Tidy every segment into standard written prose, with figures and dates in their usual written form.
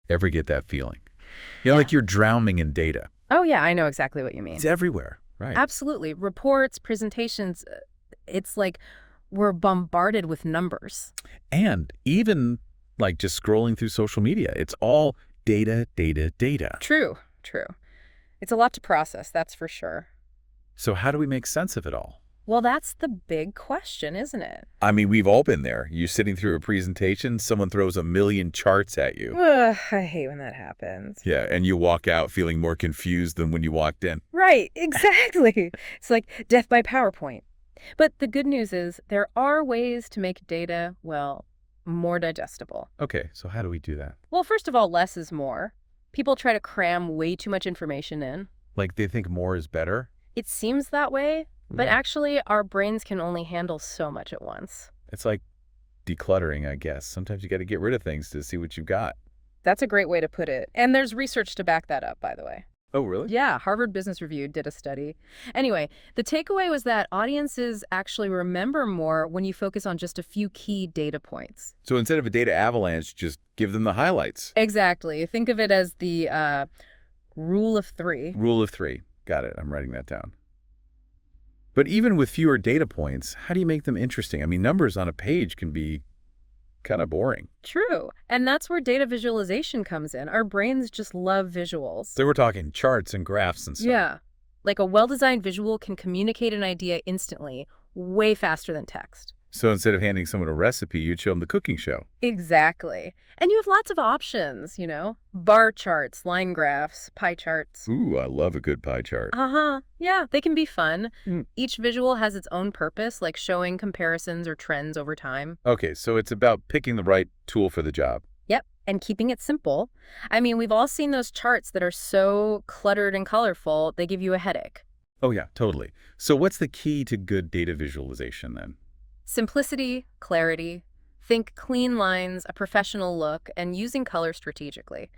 Ever get that feeling? Like Yeah. you're drowning in data. Oh, yeah, I know exactly what you It's mean. everywhere. Right. Absolutely. Reports, presentations, it's like we're bombarded with numbers. And even like just scrolling through social media, it's all data, data, data. True, true. It's a lot to process, that's for sure. So how do we make sense of it all? Well, that's the big question, isn't it? I mean, we've all been there. You're sitting through a presentation, someone throws a million charts at you. Ugh, I hate when that happens. Yeah, and you walk out feeling more confused than when you walked in. Right, exactly. It's like death by PowerPoint. But the good news is there are ways to make data, well, more digestible. Okay, so how do we do that? Well, first of all, less is more. People try to cram way too much information in. Like they think more is better? It seems that way, but Yeah. actually, our brains can only handle so much at once. It's like decluttering, I guess. Sometimes you got to get rid of things to see what you've got. That's a great way to put it. And there's research to back that up, by the way. Oh, really? Yeah, Harvard Business Review did a study. Anyway, the takeaway was that audiences actually remember more when you focus on just a few key data points. So instead of a data avalanche, just give them the highlights. Exactly. Think of it as the rule of three. Rule of three. Got it. I'm writing that down. But even with fewer data points, how do you make them interesting? I mean, numbers on a page can be kind of boring. True. And that's where data visualization comes in. Our brains just love visuals. So we're talking charts and graphs and stuff. Yeah. Like a well-designed visual can communicate an idea instantly, way faster than text. So instead of handing someone a recipe, you'd show them the cooking show. Exactly. And you have lots of options, bar charts, line graphs, pie charts. Ooh, I love a good pie chart. Uh-huh. Yeah, they can be fun. Mm. Each visual has its own purpose, like showing comparisons or trends over time. Okay, so it's about picking the right tool for the job. Yep, and keeping it simple. I mean, we've all seen those charts that are so cluttered and colorful, they give you a headache. Oh, yeah, totally. So what's the key to good data visualization then? Simplicity, clarity. Think clean lines, a professional look, and using color strategically.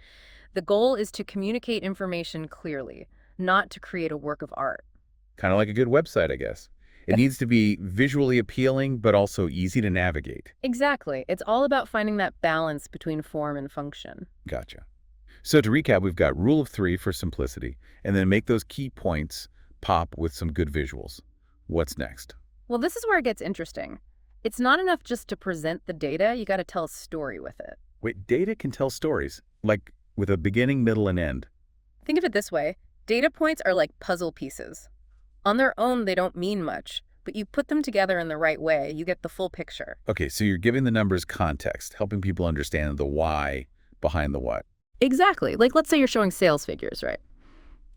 The goal is to communicate information clearly, not to create a work of art. Kind of like a good website, I guess. It needs to be visually appealing, but also easy to navigate. Exactly. It's all about finding that balance between form and function. Gotcha. So to recap, we've got rule of three for simplicity, and then make those key points pop with some good visuals. What's next? Well, this is where it gets interesting. It's not enough just to present the data, you got to tell a story with it. Wait, data can tell stories, like with a beginning, middle, and end. Think of it this way. Data points are like puzzle pieces. On their own, they don't mean much, but you put them together in the right way, you get the full picture. Okay, so you're giving the numbers context, helping people understand the why behind the what. Exactly. Like let's say you're showing sales figures, right?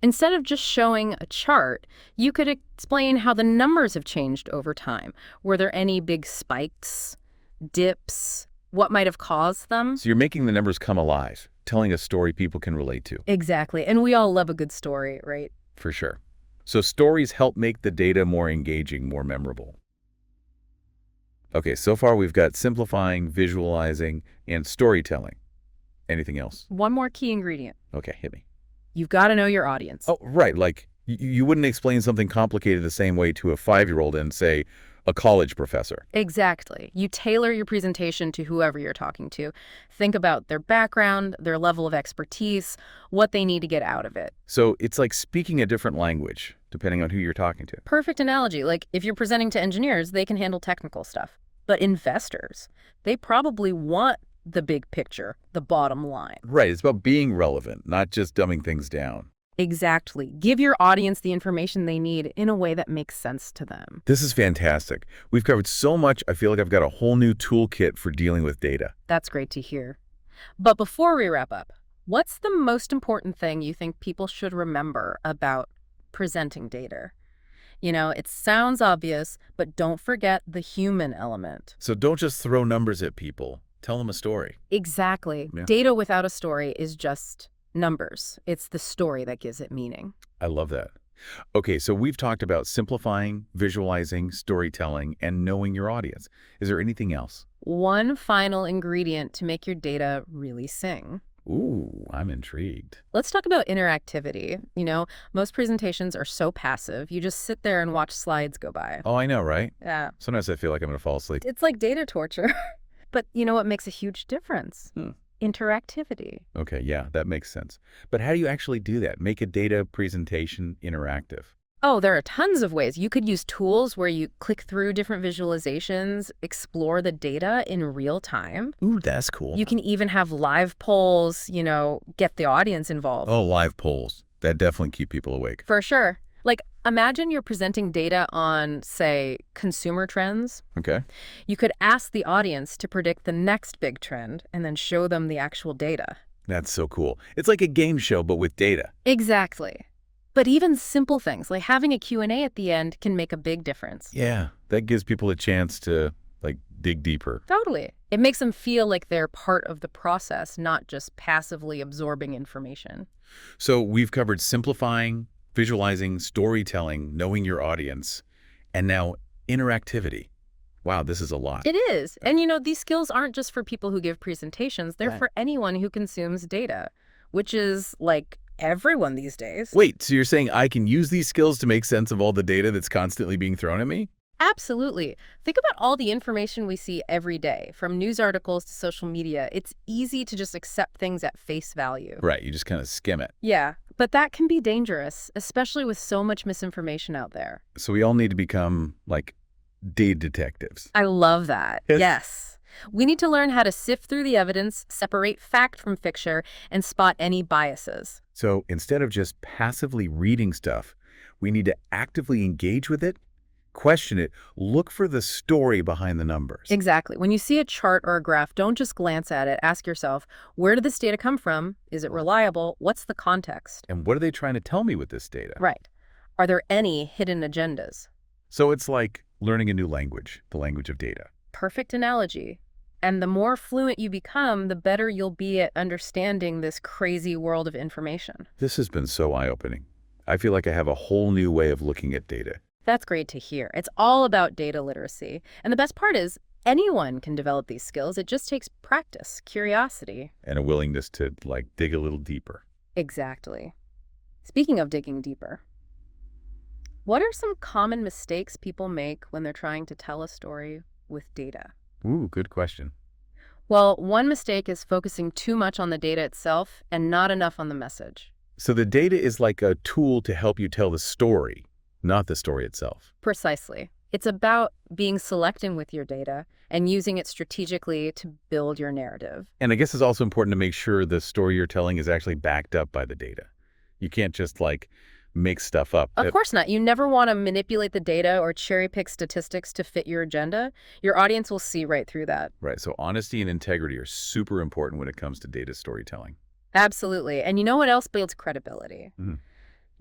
Instead of just showing a chart, you could explain how the numbers have changed over time. Were there any big spikes, dips, what might have caused them? So you're making the numbers come alive, telling a story people can relate to. Exactly. And we all love a good story, right? For sure. So stories help make the data more engaging, more memorable. Okay, so far we've got simplifying, visualizing, and storytelling. Anything else? One more key ingredient. Okay, hit me. You've got to know your audience. Oh, right. Like you wouldn't explain something complicated the same way to a 5-year-old and say a college professor. Exactly. You tailor your presentation to whoever you're talking to. Think about their background, their level of expertise, what they need to get out of it. So it's like speaking a different language, depending on who you're talking to. Perfect analogy. Like if you're presenting to engineers, they can handle technical stuff. But investors, they probably want the big picture, the bottom line. Right. It's about being relevant, not just dumbing things down. Exactly. Give your audience the information they need in a way that makes sense to them. This is fantastic. We've covered so much, I feel like I've got a whole new toolkit for dealing with data. That's great to hear. But before we wrap up, what's the most important thing you think people should remember about presenting data? It sounds obvious, but don't forget the human element. So don't just throw numbers at people. Tell them a story. Exactly. Yeah. Data without a story is just numbers. It's the story that gives it meaning. I love that. Okay, so we've talked about simplifying, visualizing, storytelling, and knowing your audience. Is there anything else? One final ingredient to make your data really sing. Ooh, I'm intrigued. Let's talk about interactivity. Most presentations are so passive. You just sit there and watch slides go by. Oh, I know, right? Yeah. Sometimes I feel like I'm going to fall asleep. It's like data torture. But you know what makes a huge difference? Interactivity. Okay, yeah, that makes sense. But how do you actually do that? Make a data presentation interactive? Oh, there are tons of ways. You could use tools where you click through different visualizations, explore the data in real time. Ooh, that's cool. You can even have live polls, get the audience involved. Oh, live polls. That definitely keep people awake. For sure. Like, imagine you're presenting data on, say, consumer trends. Okay. You could ask the audience to predict the next big trend and then show them the actual data. That's so cool. It's like a game show, but with data. Exactly. But even simple things like having a Q&A at the end can make a big difference. Yeah, that gives people a chance to, dig deeper. Totally. It makes them feel like they're part of the process, not just passively absorbing information. So we've covered simplifying, visualizing, storytelling, knowing your audience, and now interactivity. Wow, this is a lot. It is. And these skills aren't just for people who give presentations. They're Right. for anyone who consumes data, which is like everyone these days. Wait, so you're saying I can use these skills to make sense of all the data that's constantly being thrown at me? Absolutely. Think about all the information we see every day, from news articles to social media. It's easy to just accept things at face value. Right, you just kind of skim it. Yeah, but that can be dangerous, especially with so much misinformation out there. So we all need to become, data detectives. I love that. Yes. Yes. We need to learn how to sift through the evidence, separate fact from fiction, and spot any biases. So instead of just passively reading stuff, we need to actively engage with it, question it, look for the story behind the numbers. Exactly. When you see a chart or a graph, don't just glance at it. Ask yourself, where did this data come from? Is it reliable? What's the context? And what are they trying to tell me with this data? Right. Are there any hidden agendas? So it's like learning a new language, the language of data. Perfect analogy. And the more fluent you become, the better you'll be at understanding this crazy world of information. This has been so eye-opening. I feel like I have a whole new way of looking at data. That's great to hear. It's all about data literacy. And the best part is anyone can develop these skills. It just takes practice, curiosity. And a willingness to, dig a little deeper. Exactly. Speaking of digging deeper, what are some common mistakes people make when they're trying to tell a story with data? Ooh, good question. Well, one mistake is focusing too much on the data itself and not enough on the message. So the data is like a tool to help you tell the story, not the story itself. Precisely. It's about being selective with your data and using it strategically to build your narrative. And I guess it's also important to make sure the story you're telling is actually backed up by the data. You can't just, make stuff up. Of course not. You never want to manipulate the data or cherry pick statistics to fit your agenda. Your audience will see right through that. Right, so honesty and integrity are super important when it comes to data storytelling. Absolutely. And you know what else builds credibility? Mhm.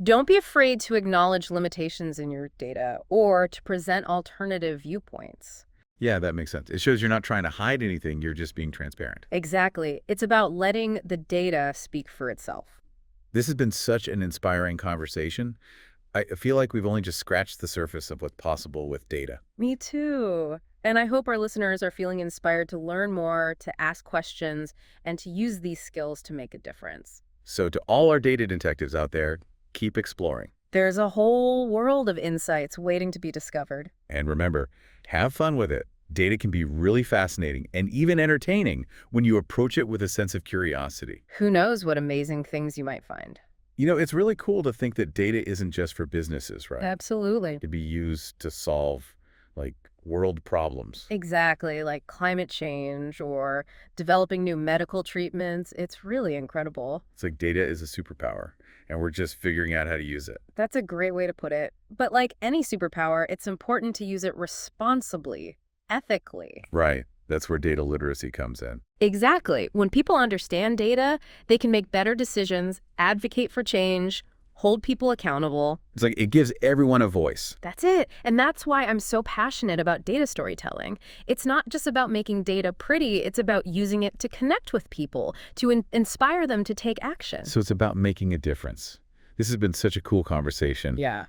Don't be afraid to acknowledge limitations in your data or to present alternative viewpoints. Yeah, that makes sense. It shows you're not trying to hide anything, you're just being transparent. Exactly. It's about letting the data speak for itself. This has been such an inspiring conversation. I feel like we've only just scratched the surface of what's possible with data. Me too. And I hope our listeners are feeling inspired to learn more, to ask questions, and to use these skills to make a difference. So to all our data detectives out there, keep exploring. There's a whole world of insights waiting to be discovered. And remember, have fun with it. Data can be really fascinating and even entertaining when you approach it with a sense of curiosity. Who knows what amazing things you might find. It's really cool to think that data isn't just for businesses, right? Absolutely. It can be used to solve, world problems. Exactly, like climate change or developing new medical treatments. It's really incredible. It's like data is a superpower, and we're just figuring out how to use it. That's a great way to put it. But like any superpower, it's important to use it responsibly, ethically. Right. That's where data literacy comes in. Exactly. When people understand data, they can make better decisions, advocate for change, hold people accountable. It's like it gives everyone a voice. That's it. And that's why I'm so passionate about data storytelling. It's not just about making data pretty, it's about using it to connect with people, to inspire them to take action. So it's about making a difference. This has been such a cool conversation. Yeah.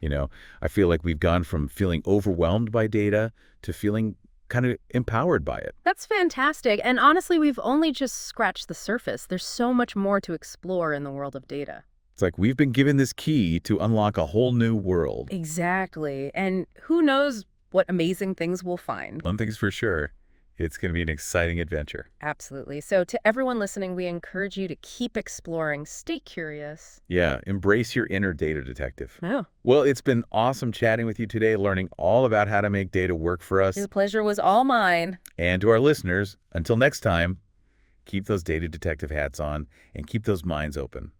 I feel like we've gone from feeling overwhelmed by data to feeling kind of empowered by it. That's fantastic. And honestly, we've only just scratched the surface. There's so much more to explore in the world of data. It's like we've been given this key to unlock a whole new world. Exactly. And who knows what amazing things we'll find. One thing's for sure, It's going to be an exciting adventure. Absolutely. So to everyone listening, we encourage you to keep exploring, stay curious. Yeah, embrace your inner data detective. Oh, Well, it's been awesome chatting with you today, learning all about how to make data work for us. the pleasure was all mine. And to our listeners, until next time, keep those data detective hats on and keep those minds open.